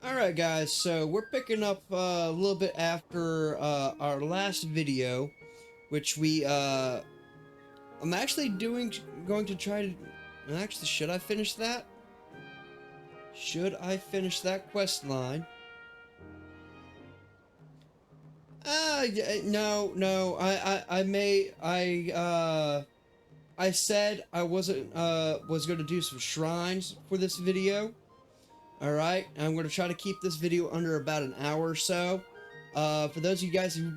Alright guys, so we're picking up a little bit after our last video, which I'm actually going to try to, actually, should I finish that? Should I finish that quest line? No, I said I was gonna do some shrines for this video. Alright, I'm going to try to keep this video under about an hour or so. For those of you guys who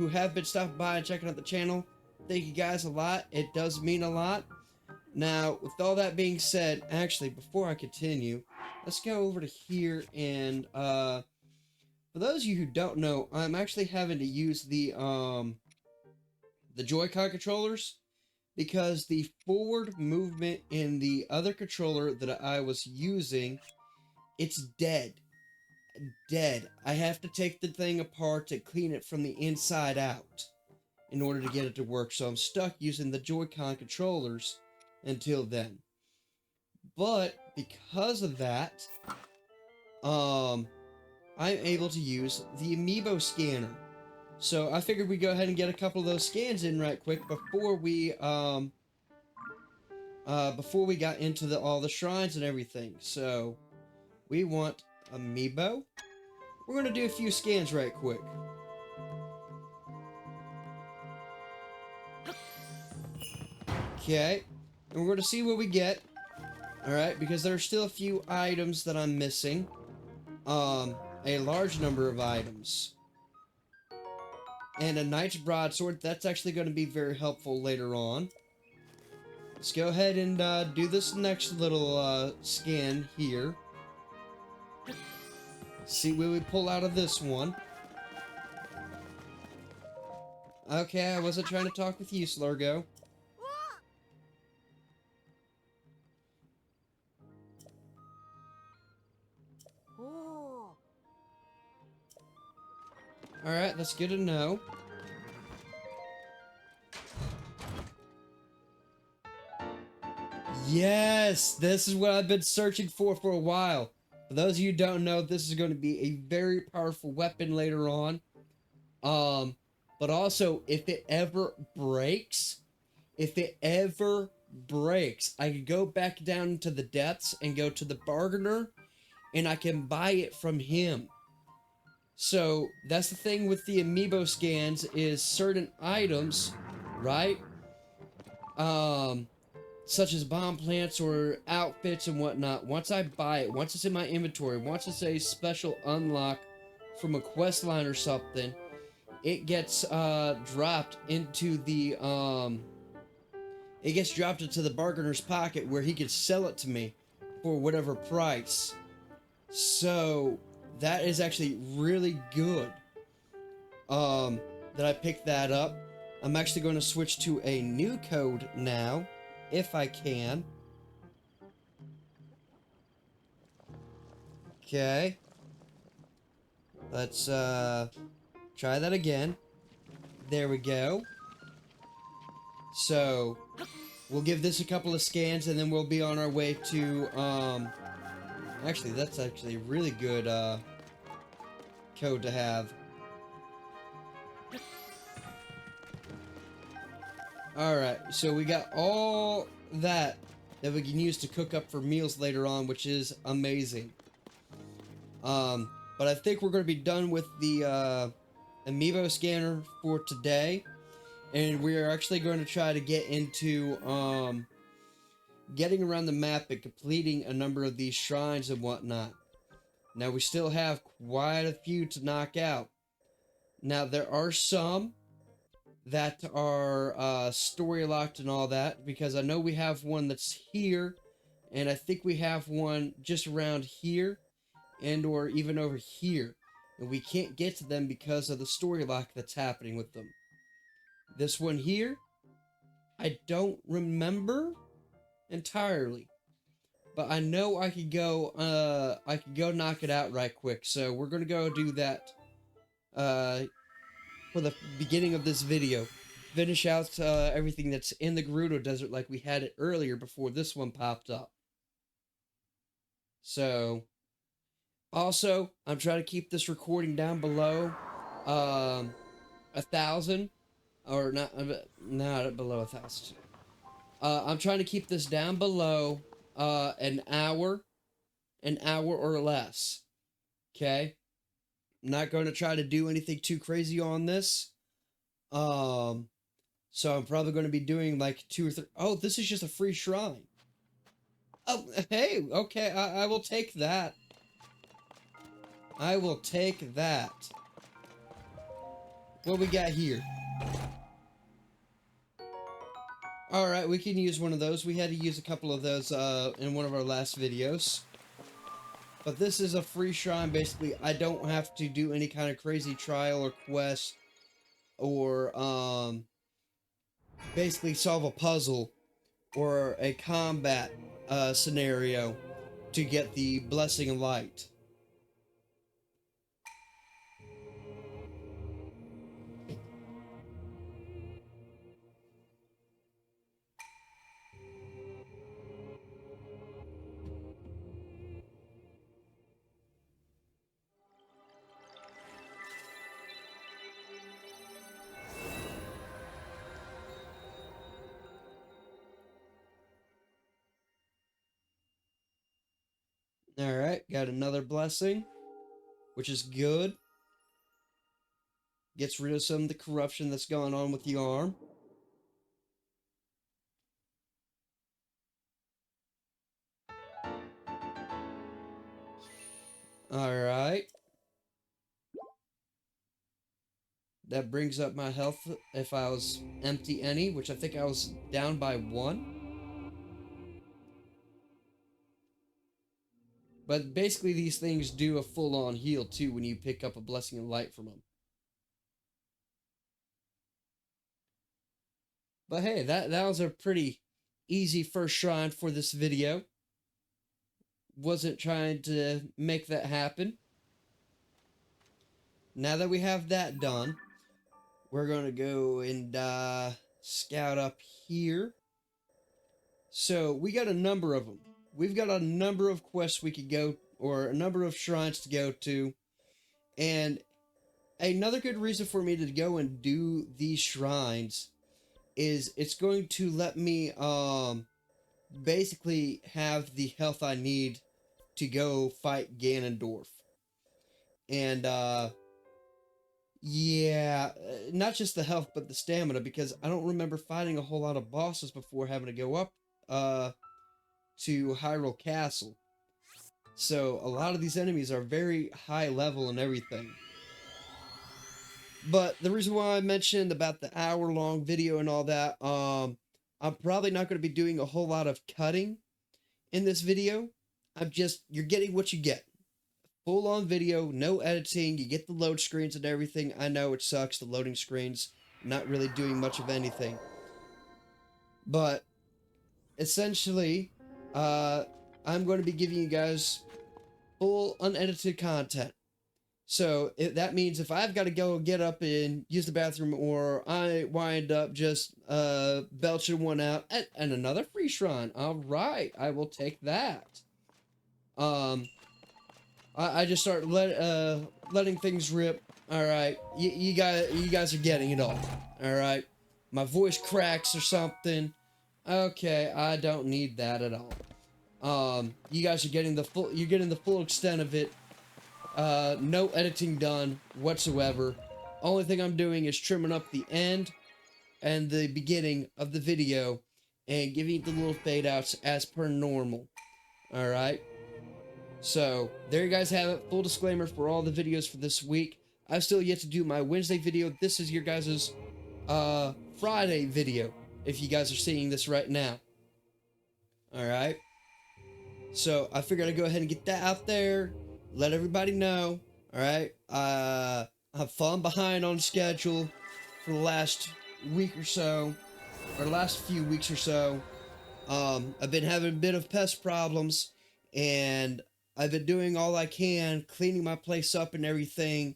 have been stopping by and checking out the channel, thank you guys a lot. It does mean a lot. Now, with all that being said, actually, before I continue, let's go over to here and, for those of you who don't know, I'm actually having to use the Joy-Con controllers because the forward movement in the other controller that I was using, it's dead. Dead. I have to take the thing apart to clean it from the inside out in order to get it to work. So I'm stuck using the Joy-Con controllers until then. But because of that, I'm able to use the Amiibo scanner. So I figured we'd go ahead and get a couple of those scans in right quick before we got into all the shrines and everything. So we want Amiibo. We're gonna do a few scans right quick. Okay, and we're going to see what we get. Alright, because there are still a few items that I'm missing. A large number of items. And a Knight's Broadsword, that's actually going to be very helpful later on. Let's go ahead and do this next little scan here. See what we pull out of this one. Okay, I wasn't trying to talk with you, Slurgo. Alright, that's good to know. Yes! This is what I've been searching for a while. For those of you who don't know, this is going to be a very powerful weapon later on. But also, if it ever breaks, I can go back down to the depths and go to the bargainer, and I can buy it from him. So, that's the thing with the amiibo scans, is certain items, right? Such as bomb plants or outfits and whatnot, once I buy it, once it's in my inventory, once it's a special unlock from a quest line or something, it gets dropped into the bargainer's pocket where he can sell it to me for whatever price. So that is actually really good that I picked that up. I'm actually going to switch to a new code now, if I can. Okay. Let's try that again. There we go. So we'll give this a couple of scans and then we'll be on our way to actually, that's actually a really good code to have. Alright, so we got all that we can use to cook up for meals later on, which is amazing. But I think we're going to be done with the amiibo scanner for today. And we are actually going to try to get into getting around the map and completing a number of these shrines and whatnot. Now, we still have quite a few to knock out. Now, there are some that are story locked and all that, because I know we have one that's here, and I think we have one just around here, and or even over here, and we can't get to them because of the story lock that's happening with them. This one here, I don't remember entirely, but I know I could go knock it out right quick. So we're gonna go do that for the beginning of this video. Finish out everything that's in the Gerudo Desert like we had it earlier before this one popped up. So, Also, I'm trying to keep this recording down below 1,000, or not below 1,000. I'm trying to keep this down below an hour or less. Okay, I'm not going to try to do anything too crazy on this. So I'm probably going to be doing like 2 or 3. Oh, this is just a free shrine. Oh, hey, okay, I will take that. I will take that. What we got here? Alright, we can use one of those. We had to use a couple of those in one of our last videos. But this is a free shrine. Basically, I don't have to do any kind of crazy trial or quest or basically solve a puzzle or a combat scenario to get the Blessing of Light. Alright, got another blessing, which is good. Gets rid of some of the corruption that's going on with the arm. Alright. That brings up my health if I was empty any, which I think I was down by 1. But basically these things do a full-on heal too when you pick up a Blessing of Light from them. But hey, that was a pretty easy first shrine for this video. Wasn't trying to make that happen. Now that we have that done, we're going to go and scout up here. So we got a number of them. We've got a number of quests we could go, or a number of shrines to go to. And another good reason for me to go and do these shrines is it's going to let me basically have the health I need to go fight Ganondorf. And yeah, not just the health but the stamina, because I don't remember fighting a whole lot of bosses before having to go up to Hyrule Castle. So a lot of these enemies are very high level and everything. But the reason why I mentioned about the hour-long video and all that, I'm probably not going to be doing a whole lot of cutting in this video. You're getting what you get. Full-on video, no editing, you get the load screens and everything. I know it sucks, the loading screens, not really doing much of anything. But, essentially, I'm going to be giving you guys full unedited content. So that means if I've got to go get up and use the bathroom, or I wind up just belching one out, and another free shrine. All right, I will take that. I just start letting things rip. All right, you guys are getting it all. All right, my voice cracks or something. Okay, I don't need that at all. You guys are getting the full. You're getting the full extent of it. No editing done whatsoever. Only thing I'm doing is trimming up the end and the beginning of the video and giving the little fade outs as per normal. Alright? So, there you guys have it. Full disclaimer for all the videos for this week. I've still yet to do my Wednesday video. This is your guys' Friday video, if you guys are seeing this right now. Alright? So, I figured I'd go ahead and get that out there. Let everybody know, alright? I've fallen behind on schedule for the last week or so, or last few weeks or so. I've been having a bit of pest problems, and I've been doing all I can, cleaning my place up and everything,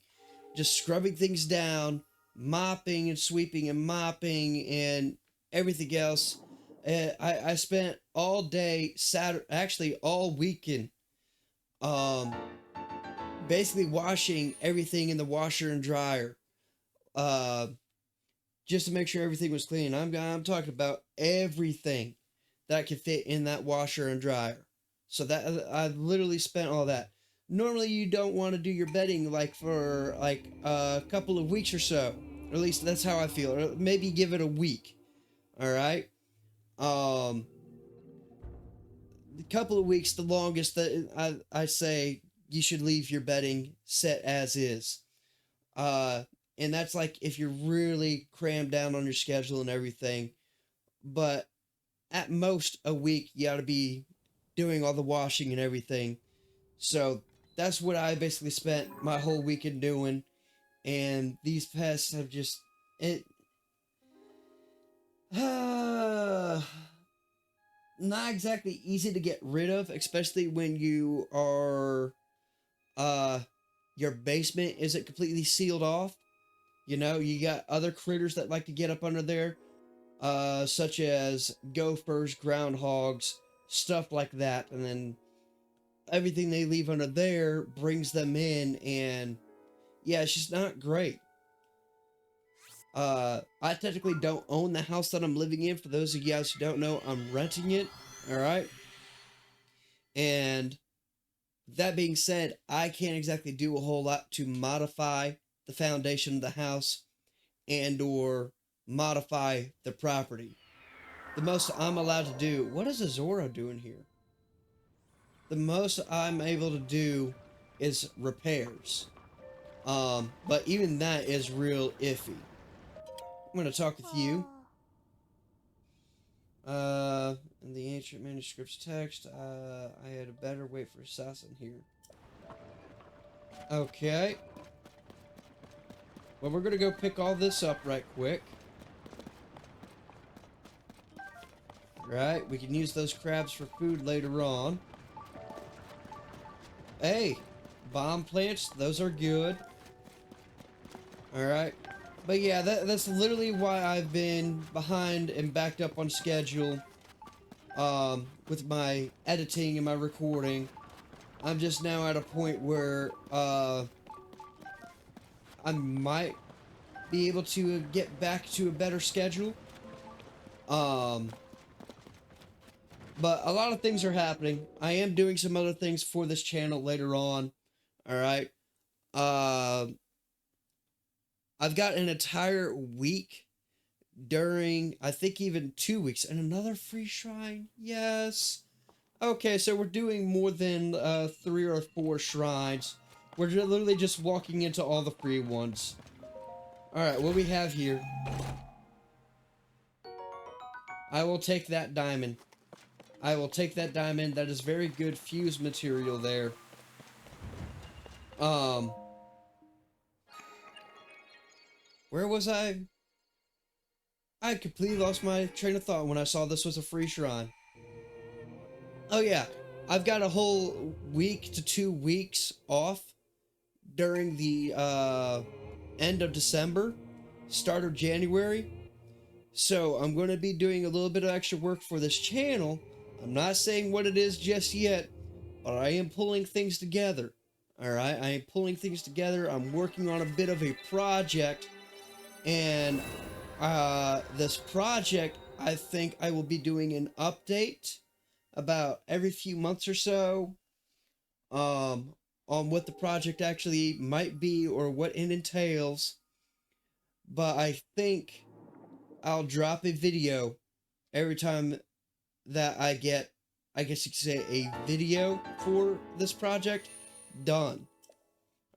just scrubbing things down, mopping and sweeping and mopping and everything else. I spent all day, actually all weekend, basically washing everything in the washer and dryer, uh, just to make sure everything was clean. I'm talking about everything that could fit in that washer and dryer. So that I literally spent all that. Normally, you don't want to do your bedding like for like a couple of weeks or so. Or at least that's how I feel. Or maybe give it a week. All right. A couple of weeks, the longest that I say you should leave your bedding set as is. Uh, and that's like if you're really crammed down on your schedule and everything. But at most a week, you ought to be doing all the washing and everything. So that's what I basically spent my whole weekend doing. And these pests have just it. Not exactly easy to get rid of, especially when you are your basement isn't completely sealed off. You know, you got other critters that like to get up under there, such as gophers, groundhogs, stuff like that, and then everything they leave under there brings them in, and yeah, it's just not great. I technically don't own the house that I'm living in. For those of you guys who don't know, I'm renting it. All right. And that being said, I can't exactly do a whole lot to modify the foundation of the house and or modify the property. The most I'm allowed to do, what is Azora doing here? The most I'm able to do is repairs. But even that is real iffy. I'm going to talk with you. In the ancient manuscript's text, I had a better wait for assassin here. Okay. Well, we're gonna go pick all this up right quick. Right, we can use those crabs for food later on. Hey, bomb plants, those are good. Alright. But yeah, that's literally why I've been behind and backed up on schedule. With my editing and my recording. I'm just now at a point where, I might be able to get back to a better schedule. But a lot of things are happening. I am doing some other things for this channel later on. Alright. I've got an entire week during, I think even 2 weeks, and another free shrine. Yes. Okay, so we're doing more than 3 or 4 shrines. We're literally just walking into all the free ones. Alright, what we have here. I will take that diamond. I will take that diamond. That is very good fuse material there. Where was I? I completely lost my train of thought when I saw this was a free shrine. Oh yeah, I've got a whole week to 2 weeks off during the end of December, start of January. So I'm going to be doing a little bit of extra work for this channel. I'm not saying what it is just yet, but I am pulling things together. Alright, I am pulling things together. I'm working on a bit of a project. And this project, I think I will be doing an update about every few months or so. On what the project actually might be or what it entails. But I think I'll drop a video every time that I get, I guess you could say, a video for this project done.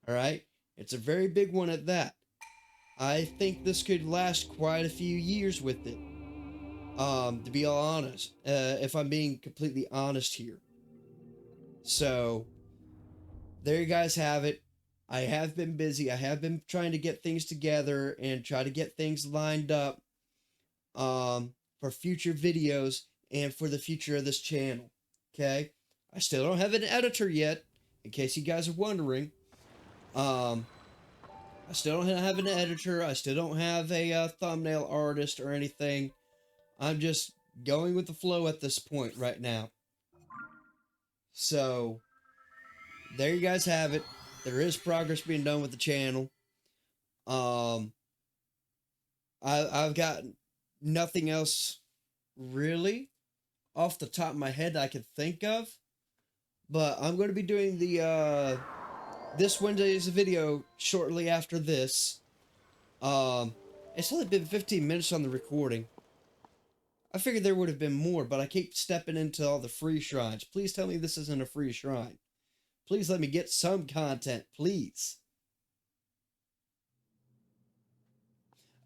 Alright? It's a very big one at that. I think this could last quite a few years with it. To be all honest. If I'm being completely honest here. So, there you guys have it. I have been busy. I have been trying to get things together and try to get things lined up for future videos and for the future of this channel. Okay? I still don't have an editor yet, in case you guys are wondering. I still don't have an editor. I still don't have a thumbnail artist or anything. I'm just going with the flow at this point right now. So, there you guys have it. there is progress being done with the channel. I've got nothing else really off the top of my head that I could think of, but I'm going to be doing the this Wednesday's video shortly after this. It's only been 15 minutes on the recording. I figured there would have been more, but I keep stepping into all the free shrines. Please tell me this isn't a free shrine. Please let me get some content, please.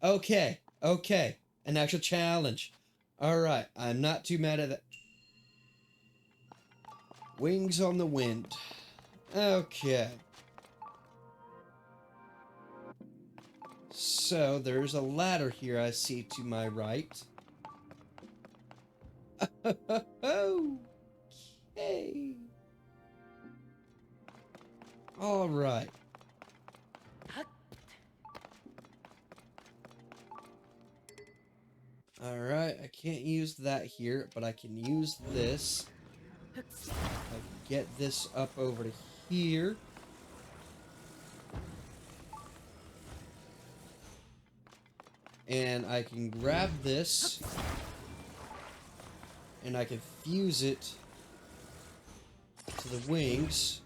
Okay, okay. An actual challenge. Alright, I'm not too mad at that. Wings on the wind. Okay. So, there's a ladder here I see to my right. Okay. Alright. Alright, I can't use that here, but I can use this. I can get this up over to here. And I can grab this. And I can fuse it to the wings.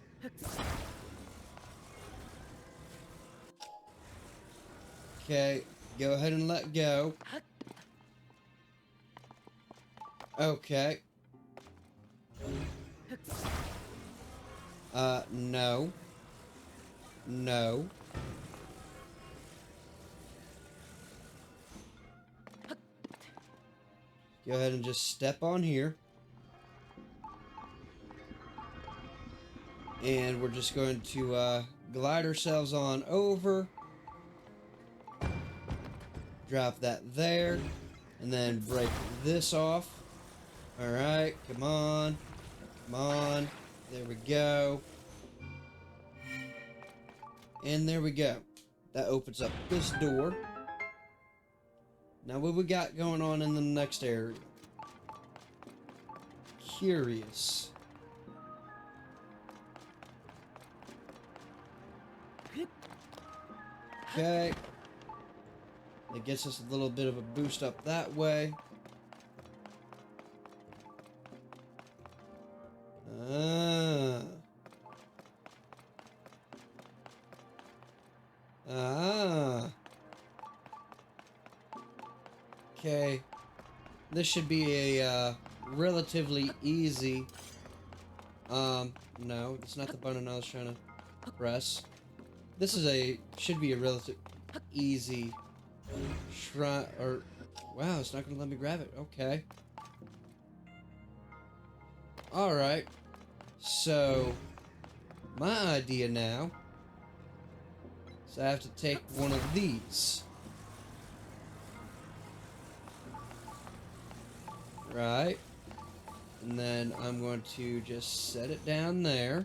Okay, go ahead and let go. Okay. No. No. Go ahead and just step on here. And we're just going to glide ourselves on over. Drop that there. And then break this off. Alright, come on. Come on. There we go. And there we go. That opens up this door. Now what we got going on in the next area? Curious. Okay. It gets us a little bit of a boost up that way. Okay. This should be a relatively easy. No, it's not the button I was trying to press. This is should be a relative easy shrine, or wow, it's not gonna let me grab it. Okay. Alright. So my idea now is I have to take one of these. Right. And then I'm going to just set it down there.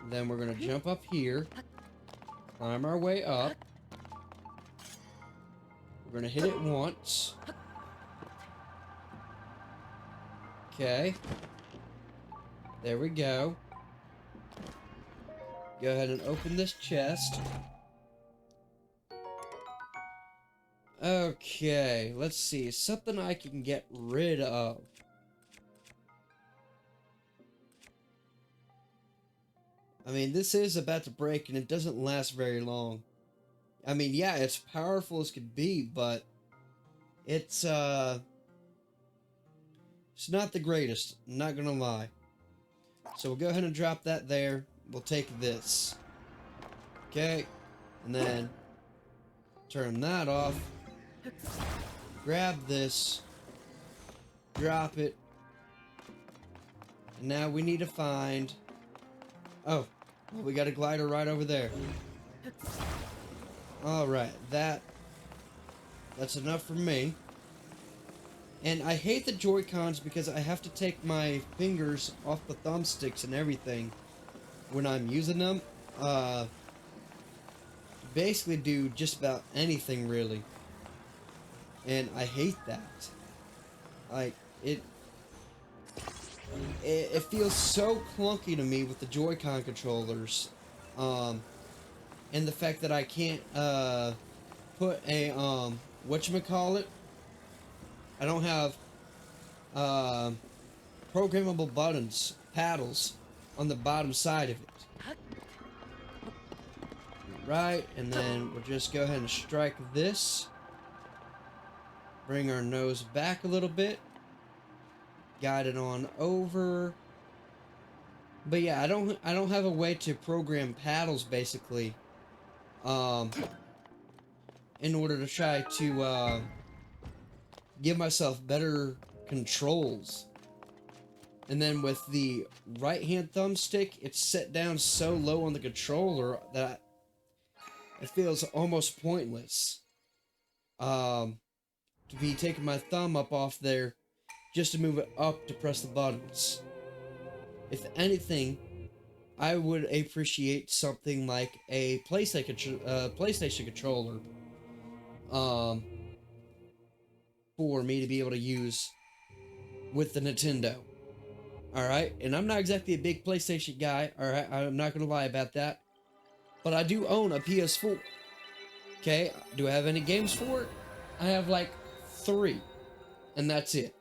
Then we're going to jump up here. Climb our way up. We're going to hit it once. Okay. There we go. Go ahead and open this chest. Okay, let's see. Something I can get rid of. I mean, this is about to break and it doesn't last very long. I mean, yeah, it's powerful as could be, but it's not the greatest, I'm not gonna lie. So we'll go ahead and drop that there. We'll take this. Okay, and then turn that off. Grab this. Drop it. And now we need to find... Oh, well, we got a glider right over there. Alright, that's enough for me. And I hate the Joy-Cons because I have to take my fingers off the thumbsticks and everything when I'm using them. Basically do just about anything, really. And I hate that. Like, it feels so clunky to me with the Joy-Con controllers. And the fact that I can't put a whatchamacallit, I don't have uh, programmable buttons, paddles on the bottom side of it. Right, and then we'll just go ahead and strike this. Bring our nose back a little bit. Guide it on over. But yeah, I don't have a way to program paddles basically. In order to try to give myself better controls. And then with the right hand thumbstick, it's set down so low on the controller that it feels almost pointless. To be taking my thumb up off there just to move it up to press the buttons. If anything, I would appreciate something like a PlayStation controller, for me to be able to use with the Nintendo. Alright, and I'm not exactly a big PlayStation guy, alright, I'm not gonna lie about that. But I do own a PS4. Okay, do I have any games for it? I have like 3, and that's it.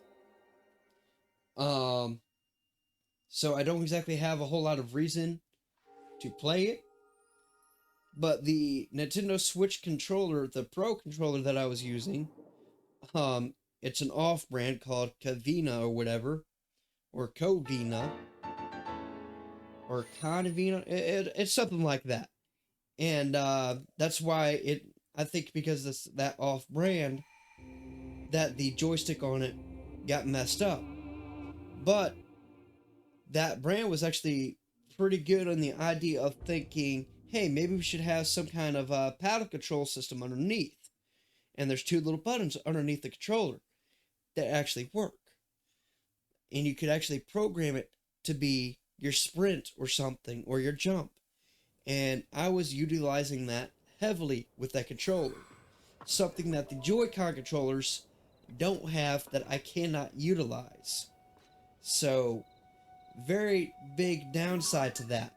So I don't exactly have a whole lot of reason to play it. But the Nintendo Switch controller, the Pro controller that I was using, it's an off-brand called Kavina or whatever, or Covina, or Convina, it's something like that. And that's why I think because that off-brand, that the joystick on it got messed up. But that brand was actually pretty good on the idea of thinking, hey, maybe we should have some kind of paddle control system underneath. And there's 2 little buttons underneath the controller that actually work. And you could actually program it to be your sprint or something, or your jump. And I was utilizing that heavily with that controller. Something that the Joy-Con controllers don't have, that I cannot utilize. So, very big downside to that.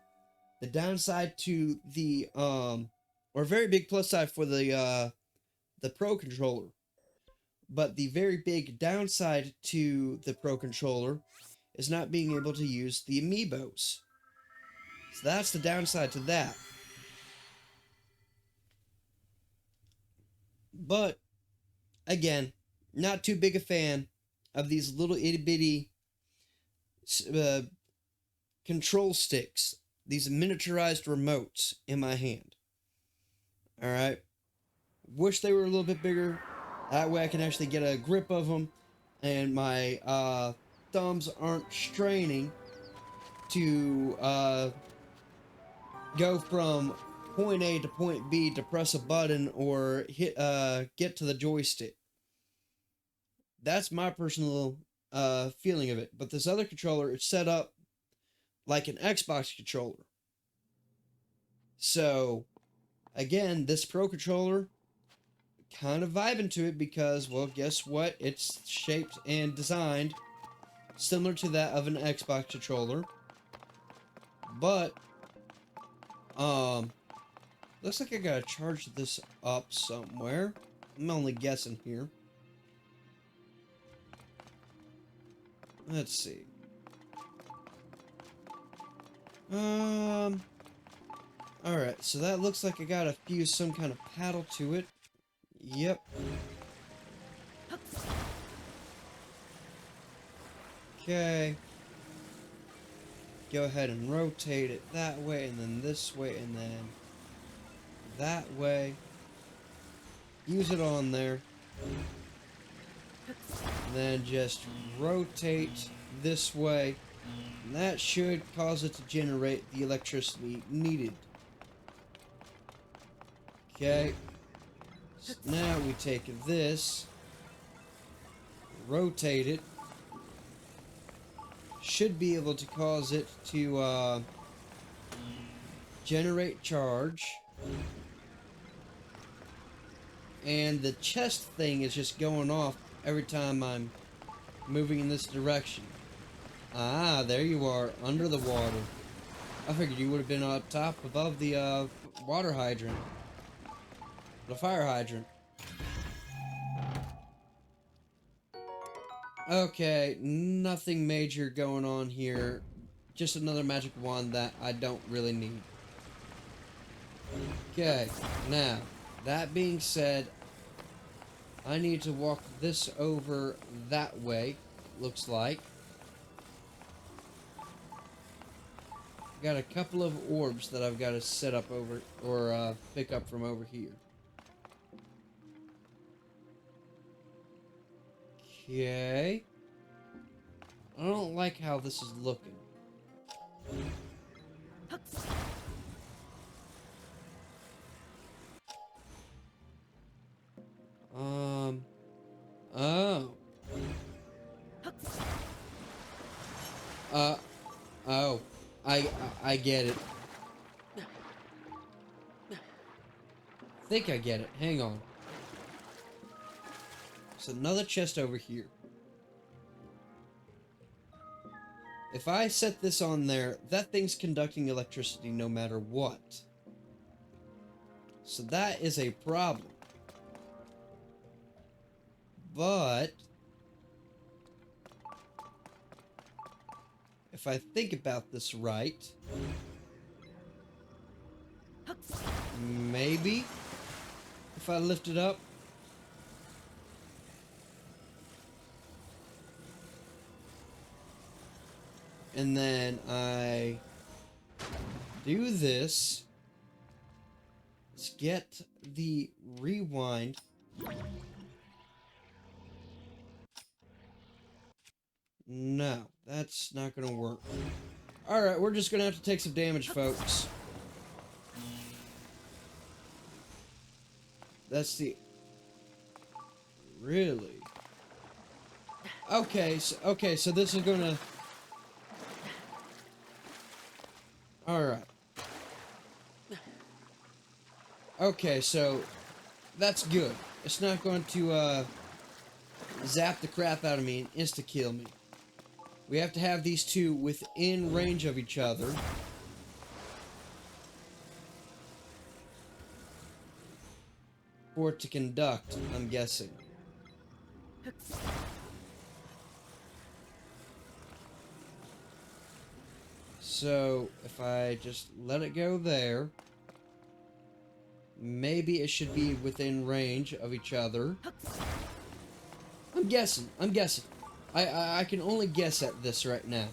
The downside to the, or very big plus side for the Pro controller. But the very big downside to the Pro controller is not being able to use the amiibos. So that's the downside to that. But, again, not too big a fan of these little itty bitty control sticks, these miniaturized remotes in my hand. Alright? Wish they were a little bit bigger. That way I can actually get a grip of them, and my thumbs aren't straining to go from point A to point B to press a button or get to the joystick. That's my personal feeling of it. But this other controller, it's set up like an Xbox controller. So, again, this Pro controller, kind of vibing to it because, well, guess what? It's shaped and designed similar to that of an Xbox controller. But, looks like I gotta charge this up somewhere. I'm only guessing here. Let's see. Alright, so that looks like I gotta fuse some kind of paddle to it. Yep. Okay. Go ahead and rotate it that way, and then this way, and then that way. Use it on there. And then just rotate this way. And that should cause it to generate the electricity needed. Okay. So now we take this, rotate it. Should be able to cause it to generate charge. And the chest thing is just going off every time I'm moving in this direction. Ah, there you are, under the water. I figured you would have been up top above the water hydrant. The fire hydrant. Okay, nothing major going on here. Just another magic wand that I don't really need. Okay, now, that being said, I need to walk this over that way, looks like. Got a couple of orbs that I've got to set up over, or pick up from over here. Okay. I don't like how this is looking. Oh. Oh. I get it. I think I get it. Hang on. There's another chest over here. If I set this on there, that thing's conducting electricity no matter what. So that is a problem. But if I think about this right, maybe if I lift it up, and then I do this, let's get the rewind. No, that's not gonna work. Alright, we're just gonna have to take some damage, folks. That's the... Really? Okay, so this is gonna... Alright. Okay, so that's good. It's not going to zap the crap out of me and insta-kill me. We have to have these two within range of each other. For it to conduct, I'm guessing. So, if I just let it go there, maybe it should be within range of each other. I'm guessing. I can only guess at this right now.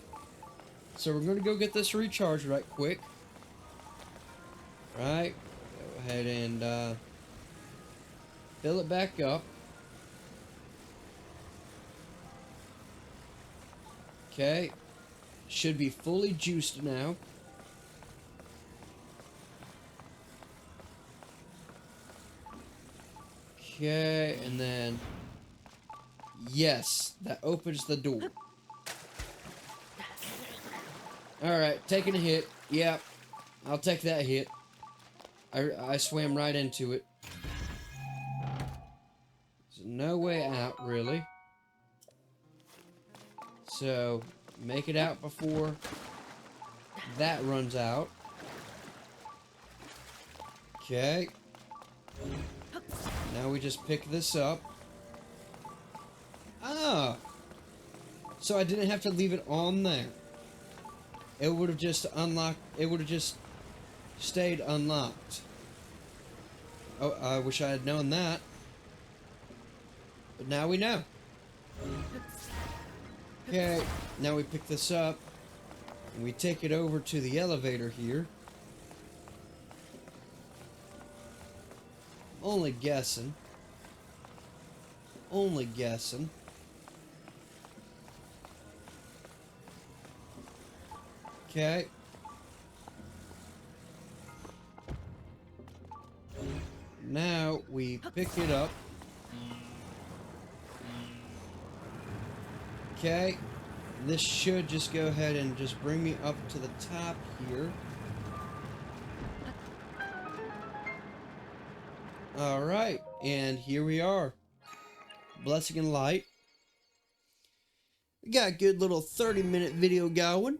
So we're going to go get this recharged right quick. Right. Go ahead and fill it back up. Okay. Should be fully juiced now. Okay, and then... Yes, that opens the door. Alright, taking a hit. Yep, I'll take that hit. I swam right into it. There's no way out, really. So, make it out before that runs out. Okay. Now we just pick this up. Ah! So I didn't have to leave it on there. It would have just unlocked... It would have just stayed unlocked. Oh, I wish I had known that. But now we know. Okay, now we pick this up. And we take it over to the elevator here. Only guessing. Only guessing. Okay. Now we pick it up. Okay. This should just go ahead and just bring me up to the top here. Alright, and here we are. Blessing and light. We got a good little 30-minute video going.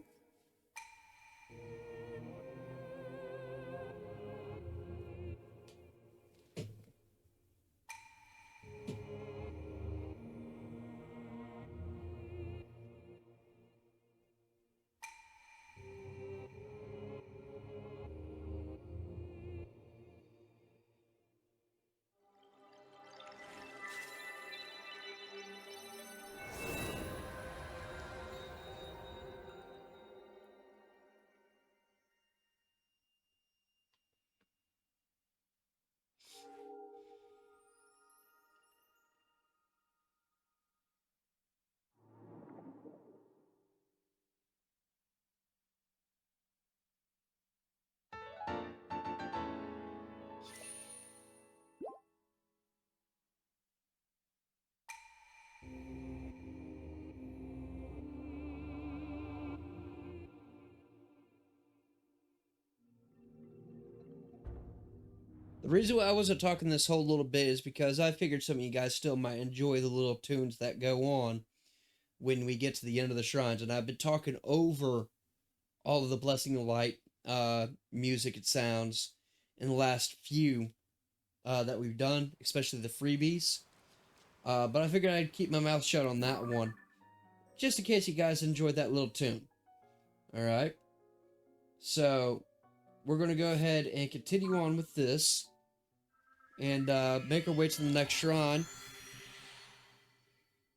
The reason why I wasn't talking this whole little bit is because I figured some of you guys still might enjoy the little tunes that go on when we get to the end of the shrines. And I've been talking over all of the Blessing of Light music and sounds in the last few that we've done, especially the freebies. But I figured I'd keep my mouth shut on that one, just in case you guys enjoyed that little tune. Alright? So, we're going to go ahead and continue on with this, and make our way to the next shrine.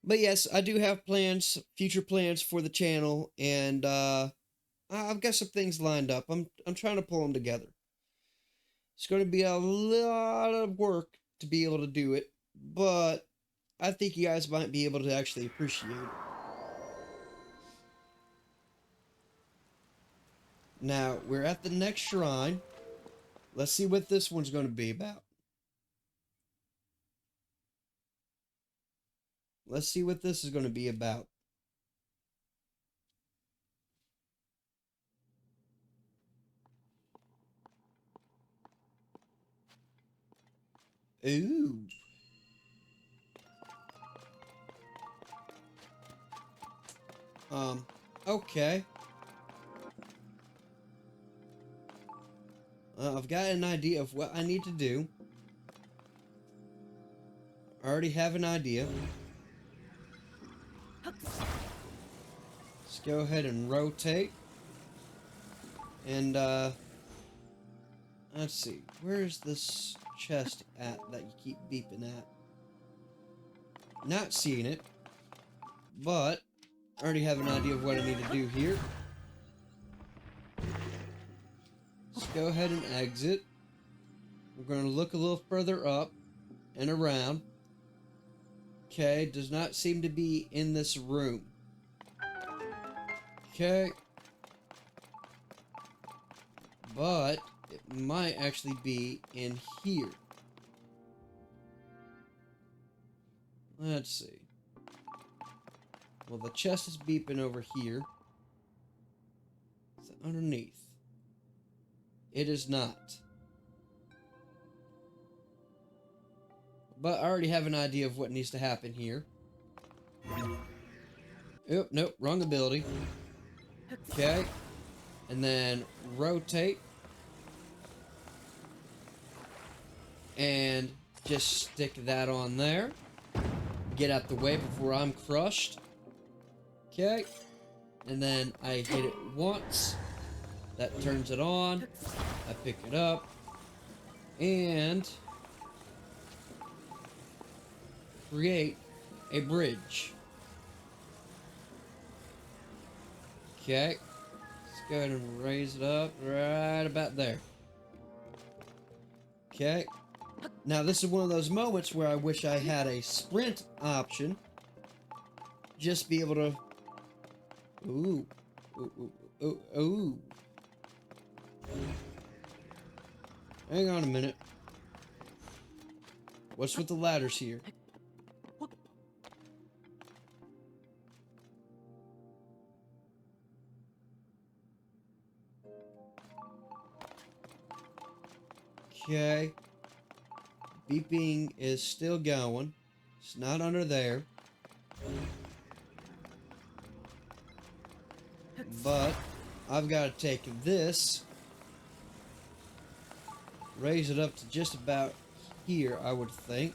But yes, I do have plans, future plans for the channel, and I've got some things lined up. I'm trying to pull them together. It's going to be a lot of work to be able to do it, but I think you guys might be able to actually appreciate it. Now, we're at the next shrine. Let's see what this one's going to be about. Let's see what this is going to be about. Ooh. Okay. I've got an idea of what I need to do. I already have an idea. Let's go ahead and rotate. And, let's see. Where's this chest at that you keep beeping at? Not seeing it. But, I already have an idea of what I need to do here. Let's go ahead and exit. We're going to look a little further up and around. Okay, does not seem to be in this room. Okay. But it might actually be in here. Let's see. Well, the chest is beeping over here. Is it underneath? It is not. But I already have an idea of what needs to happen here. Oh, nope, wrong ability. Okay. And then rotate. And just stick that on there. Get out the way before I'm crushed. Okay. And then I hit it once. That turns it on. I pick it up. And create a bridge. Okay. Let's go ahead and raise it up right about there. Okay. Now this is one of those moments where I wish I had a sprint option. Just be able to... Ooh. Ooh, ooh, ooh, ooh. Hang on a minute. What's with the ladders here? Okay. Beeping is still going. It's not under there. But I've got to take this, raise it up to just about here, I would think.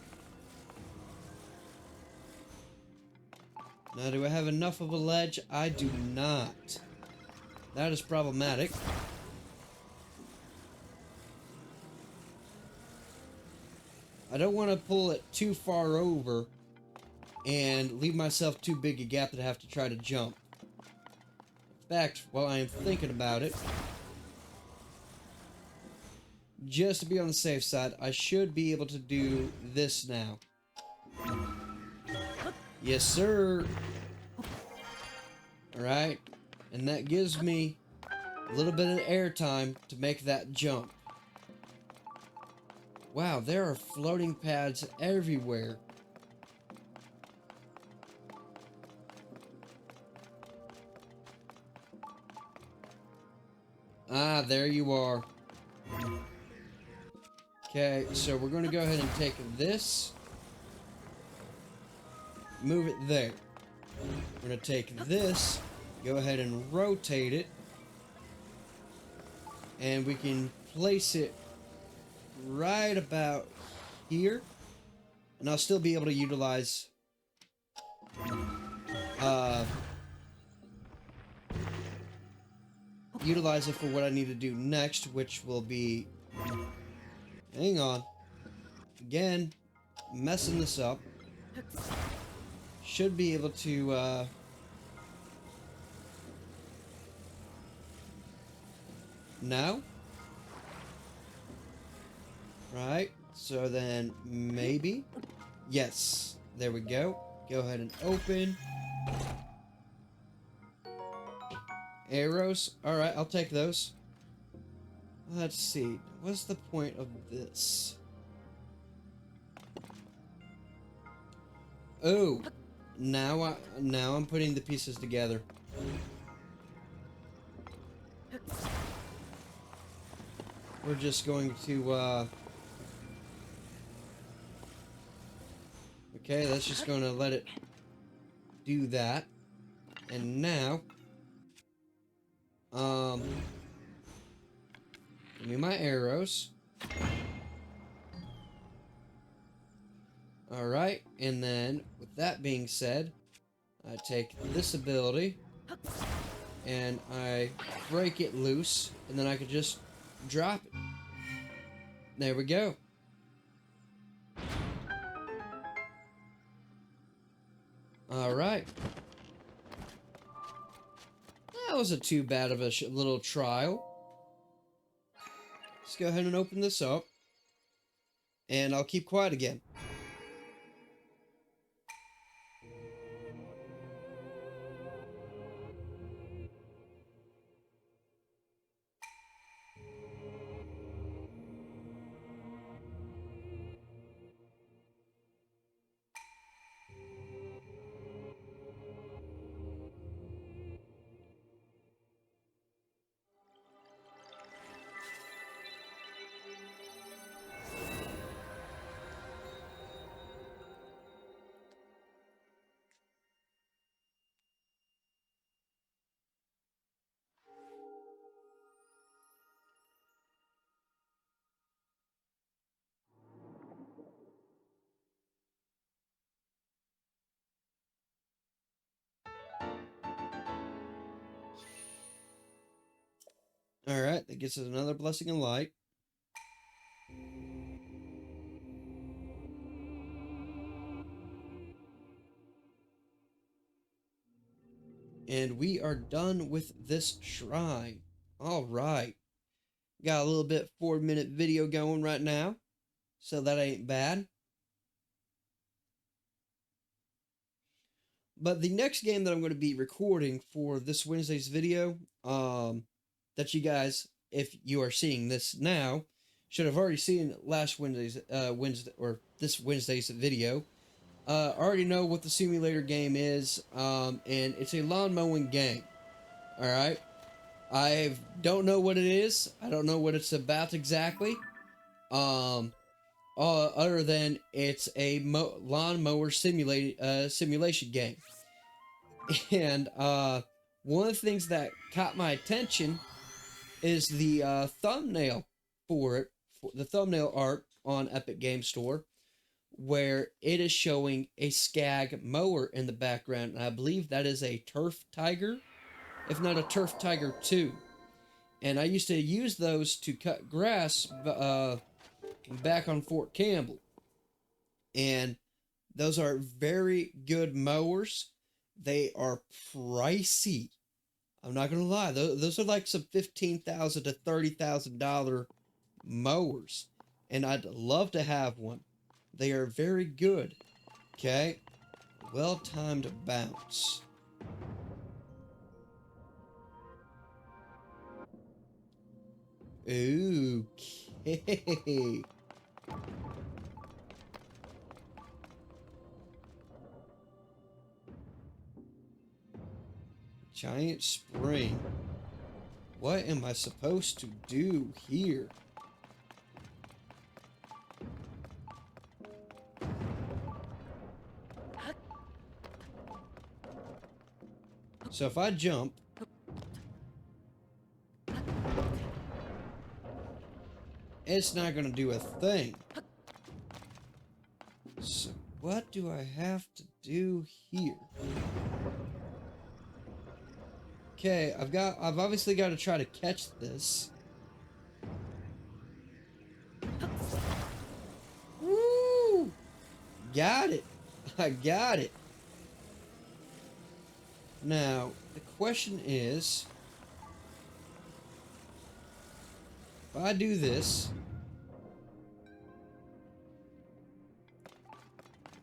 Now, do I have enough of a ledge? I do not. That is problematic. I don't want to pull it too far over and leave myself too big a gap that I have to try to jump. In fact, while I am thinking about it, just to be on the safe side, I should be able to do this now. Yes, sir. Alright, and that gives me a little bit of air time to make that jump. Wow, there are floating pads everywhere. Ah, there you are. Okay, so we're going to go ahead and take this, move it there. We're going to take this, go ahead and rotate it, and we can place it right about here, and I'll still be able to utilize it for what I need to do next, which will be, hang on, again, messing this up. Should be able to now. Right, so then maybe, yes, there we go. Go ahead and open. Arrows, alright, I'll take those. Let's see, what's the point of this? Oh, now I'm putting the pieces together. We're just going to, okay, that's just going to let it do that. And now, give me my arrows. Alright, and then, with that being said, I take this ability, and I break it loose, and then I can just drop it. There we go. Alright. That wasn't too bad of a little trial. Let's go ahead and open this up. And I'll keep quiet again. Alright, that gets us another blessing in light. And we are done with this shrine. Alright. Got a little bit 4-minute video going right now. So that ain't bad. But the next game that I'm going to be recording for this Wednesday's video, that you guys, if you are seeing this now, should have already seen last Wednesday's this Wednesday's video. Already know what the simulator game is, and it's a lawn mowing game. All right, I don't know what it is. I don't know what it's about exactly. Other than it's a lawn mower simulation game, and one of the things that caught my attention is the thumbnail for it, for the thumbnail art on Epic Game Store, where it is showing a Skag mower in the background. And I believe that is a Turf Tiger, if not a Turf Tiger 2. And I used to use those to cut grass back on Fort Campbell. And those are very good mowers. They are pricey. I'm not going to lie. Those are like some $15,000 to $30,000 mowers. And I'd love to have one. They are very good. Okay. Well-timed bounce. Okay. Giant spring. What am I supposed to do here? So if I jump, it's not going to do a thing. So what do I have to do here? Okay, I've obviously got to try to catch this. Woo! Got it. I got it. Now, the question is, if I do this,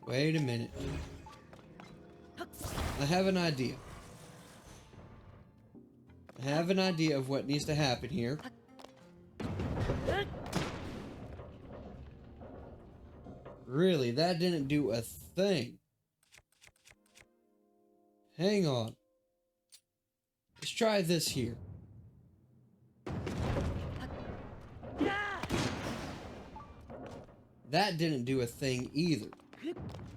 wait a minute. I have an idea. I have an idea of what needs to happen here. Really, that didn't do a thing. Hang on. Let's try this here. That didn't do a thing either.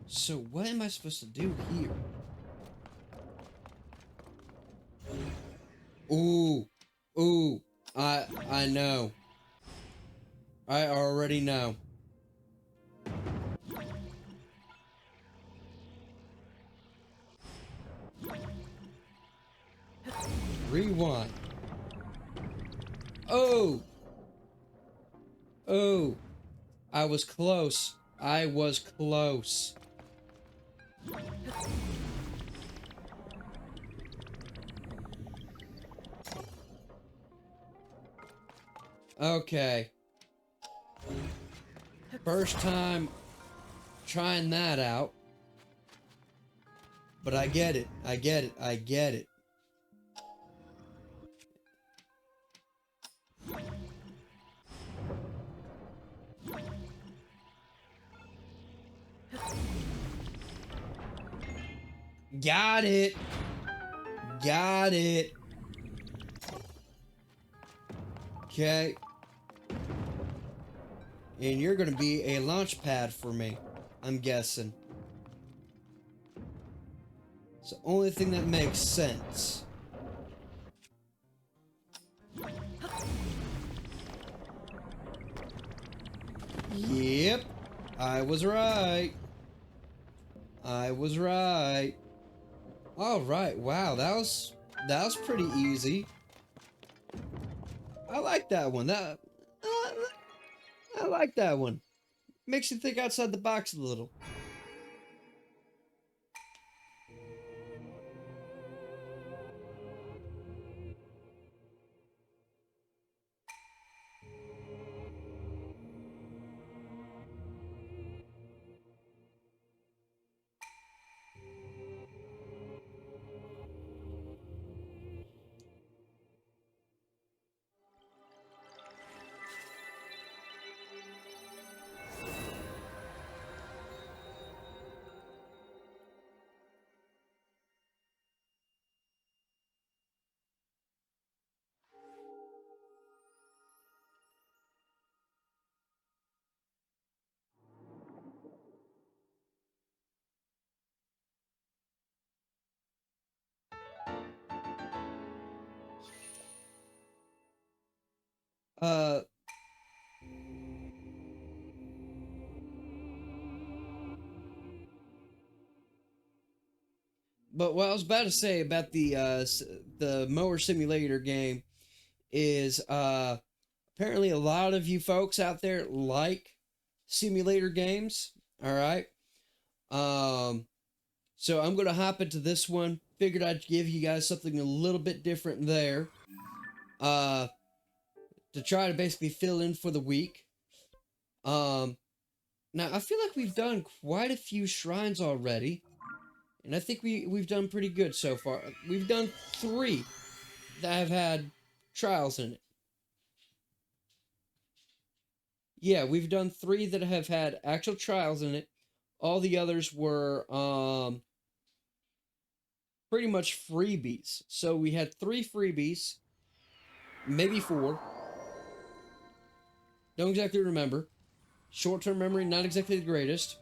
So what am I supposed to do here? Ooh. Ooh. I know. I already know. Rewind. Oh! Oh! I was close. I was close. Okay. First time trying that out. But I get it. I get it. I get it. Got it. Got it. Okay. And you're gonna be a launch pad for me, I'm guessing. It's the only thing that makes sense. Yep. I was right. I was right. All right. Wow, that was pretty easy. I like that one. I like that one. Makes you think outside the box a little. Uh, but what I was about to say about the mower simulator game is apparently a lot of you folks out there like simulator games. All right. Um, so I'm gonna hop into this one. Figured I'd give you guys something a little bit different there. Uh, to try to basically fill in for the week. Um, Now I feel like we've done quite a few shrines already, and I think we've done pretty good so far. We've done 3 that have had trials in it. Yeah, we've done 3 that have had actual trials in it. All the others were pretty much freebies. So we had 3 freebies, maybe 4. Don't exactly remember. Short-term memory not exactly the greatest.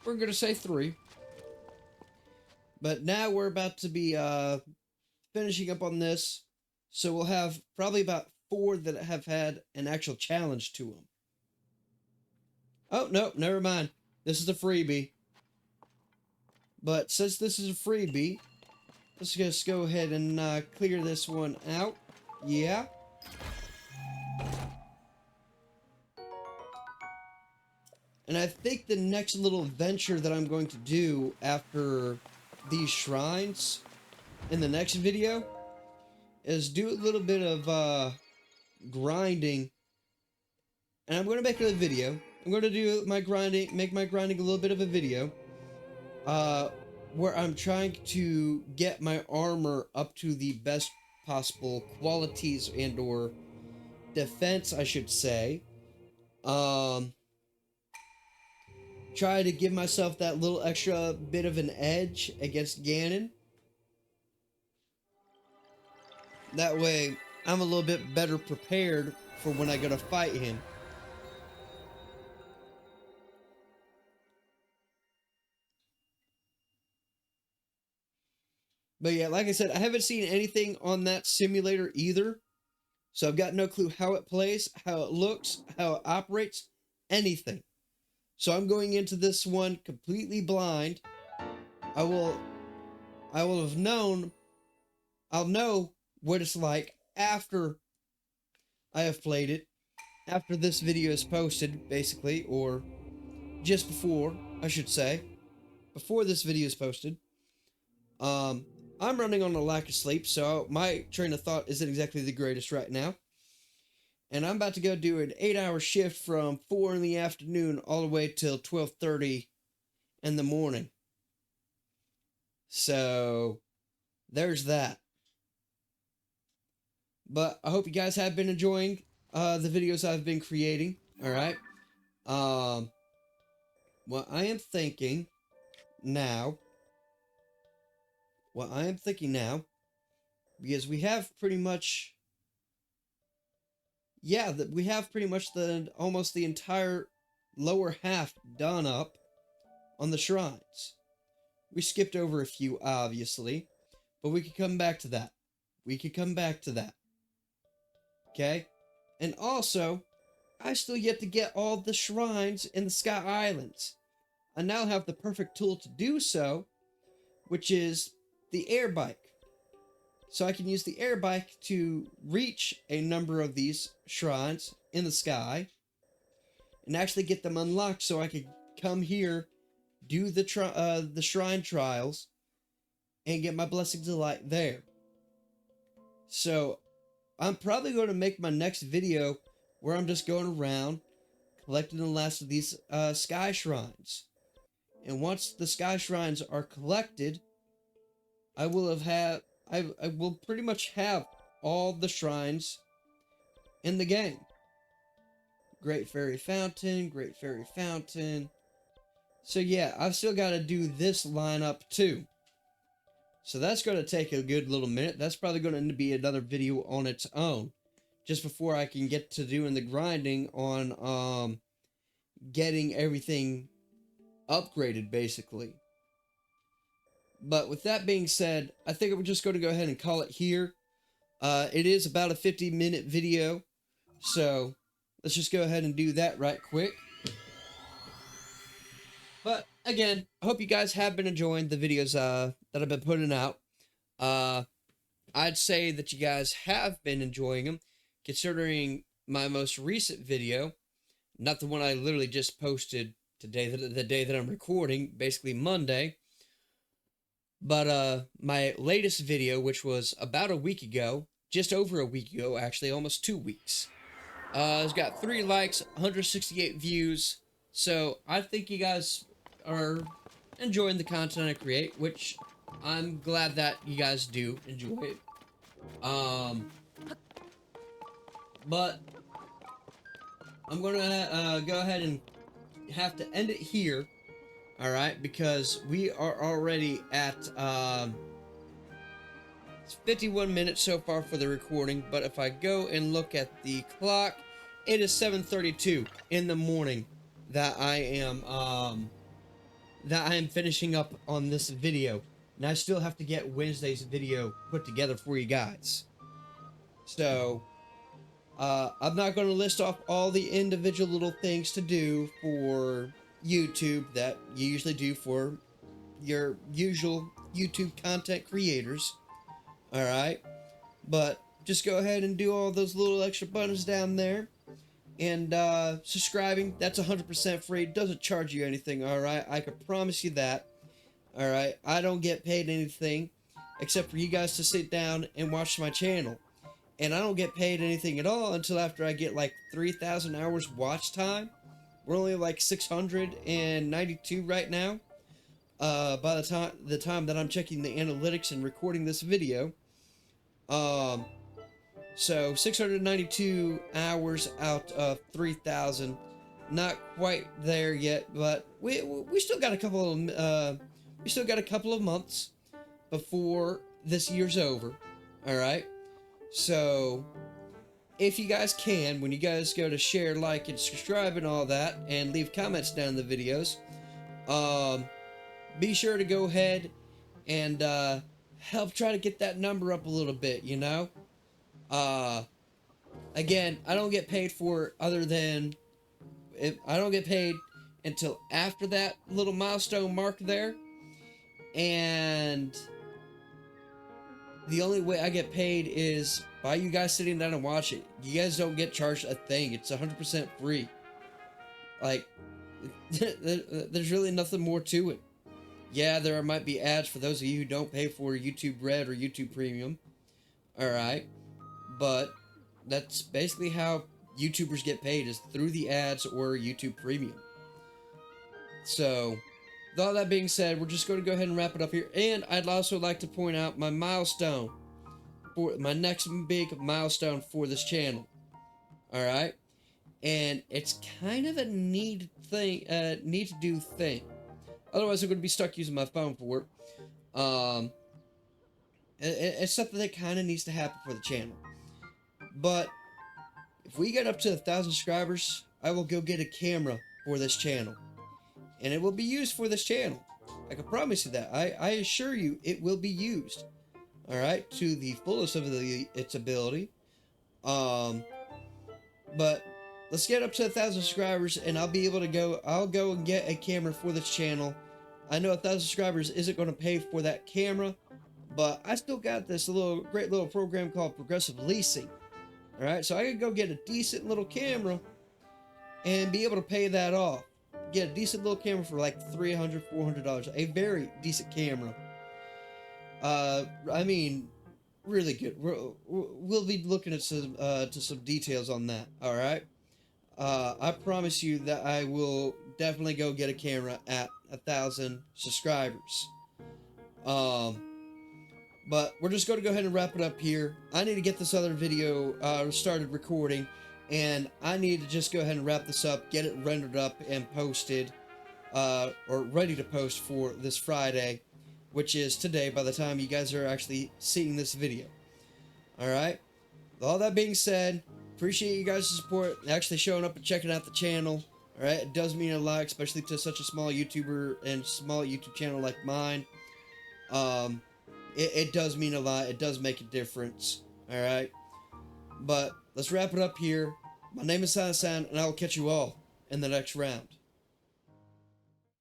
We're gonna say 3. But now we're about to be finishing up on this. So we'll have probably about 4 that have had an actual challenge to them. Oh, no, never mind. This is a freebie. But since this is a freebie, let's just go ahead and clear this one out. Yeah. And I think the next little venture that I'm going to do after these shrines in the next video is do a little bit of grinding. And I'm going to make it a video. I'm going to do my grinding, make my grinding a little bit of a video. Where I'm trying to get my armor up to the best possible qualities and or defense, I should say. Try to give myself that little extra bit of an edge against Ganon. That way, I'm a little bit better prepared for when I go to fight him. But yeah, like I said, I haven't seen anything on that simulator either. So I've got no clue how it plays, how it looks, how it operates, anything. So I'm going into this one completely blind. I will have known, I'll know what it's like after I have played it, after this video is posted, basically, or just before, I should say, before this video is posted. I'm running on a lack of sleep, so my train of thought isn't exactly the greatest right now. And I'm about to go do an 8-hour shift from 4 in the afternoon all the way till 12:30 in the morning. So, there's that. But I hope you guys have been enjoying the videos I've been creating. Alright. What I am thinking now, because we have pretty much, we have pretty much almost the entire lower half done up on the shrines. We skipped over a few, obviously, but we could come back to that. Okay? And also, I still yet to get all the shrines in the Sky Islands. I now have the perfect tool to do so, which is the air bike. So I can use the air bike to reach a number of these shrines in the sky and actually get them unlocked so I could come here, do the shrine trials, and get my Blessings of Light there. So I'm probably going to make my next video where I'm just going around collecting the last of these sky shrines. And once the sky shrines are collected, I will pretty much have all the shrines in the game. Great Fairy Fountain. So yeah, I've still got to do this lineup too. So that's going to take a good little minute. That's probably going to be another video on its own. Just before I can get to doing the grinding on getting everything upgraded, basically. But with that being said, I think we're just going to go ahead and call it here. It is about a 50-minute video. So let's just go ahead and do that right quick. But again, I hope you guys have been enjoying the videos that I've been putting out. I'd say that you guys have been enjoying them, considering my most recent video, not the one I literally just posted today, the day that I'm recording, basically Monday, but my latest video, which was about a week ago, just over a week ago, actually, almost 2 weeks. It's got 3 likes, 168 views, so I think you guys are enjoying the content I create, which I'm glad that you guys do enjoy it. But I'm gonna go ahead and have to end it here, alright, because we are already at, it's 51 minutes so far for the recording, but if I go and look at the clock, it is 7:32 in the morning that I am finishing up on this video, and I still have to get Wednesday's video put together for you guys. So, I'm not going to list off all the individual little things to do for YouTube that you usually do for your usual YouTube content creators. Alright? But just go ahead and do all those little extra buttons down there. And subscribing, that's 100% free. It doesn't charge you anything, alright? I can promise you that. Alright? I don't get paid anything except for you guys to sit down and watch my channel. And I don't get paid anything at all until after I get like 3,000 hours watch time. We're only like 692 right now. By the time that I'm checking the analytics and recording this video. So 692 hours out of 3,000. Not quite there yet, but we still got a couple of months before this year's over. All right. So, if you guys can, when you guys go to share, like, and subscribe and all that, and leave comments down in the videos, be sure to go ahead and help try to get that number up a little bit, you know? Again, I don't get paid for other than, I don't get paid until after that little milestone mark there, and the only way I get paid is by you guys sitting down and watch it. You guys don't get charged a thing. It's 100% free. Like, there's really nothing more to it. Yeah, there might be ads for those of you who don't pay for YouTube Red or YouTube Premium. Alright. But that's basically how YouTubers get paid, is through the ads or YouTube Premium. So, with all that being said, we're just going to go ahead and wrap it up here. And I'd also like to point out my milestone, for my next big milestone for this channel. Alright? And it's kind of a need to do thing. Otherwise, I'm going to be stuck using my phone for it. It's something that kind of needs to happen for the channel. But if we get up to 1,000 subscribers, I will go get a camera for this channel. And it will be used for this channel. I can promise you that. I assure you it will be used. Alright, to the fullest of its ability. But let's get up to 1,000 subscribers and I'll be able to go, I'll go and get a camera for this channel. I know 1,000 subscribers isn't going to pay for that camera, but I still got this great little program called Progressive Leasing. Alright, so I can go get a decent little camera and be able to pay that off. Get a decent little camera for like $300, $400. A very decent camera. I mean, really good. We'll be looking at some details on that. All right. I promise you that I will definitely go get a camera at 1,000 subscribers. But we're just going to go ahead and wrap it up here. I need to get this other video started recording, and I need to just go ahead and wrap this up, get it rendered up and posted, or ready to post for this Friday, which is today by the time you guys are actually seeing this video. Alright? With all that being said, appreciate you guys' support, actually showing up and checking out the channel. Alright? It does mean a lot, especially to such a small YouTuber and small YouTube channel like mine. It does mean a lot. It does make a difference. Alright? But let's wrap it up here. My name is Hassan, and I will catch you all in the next round.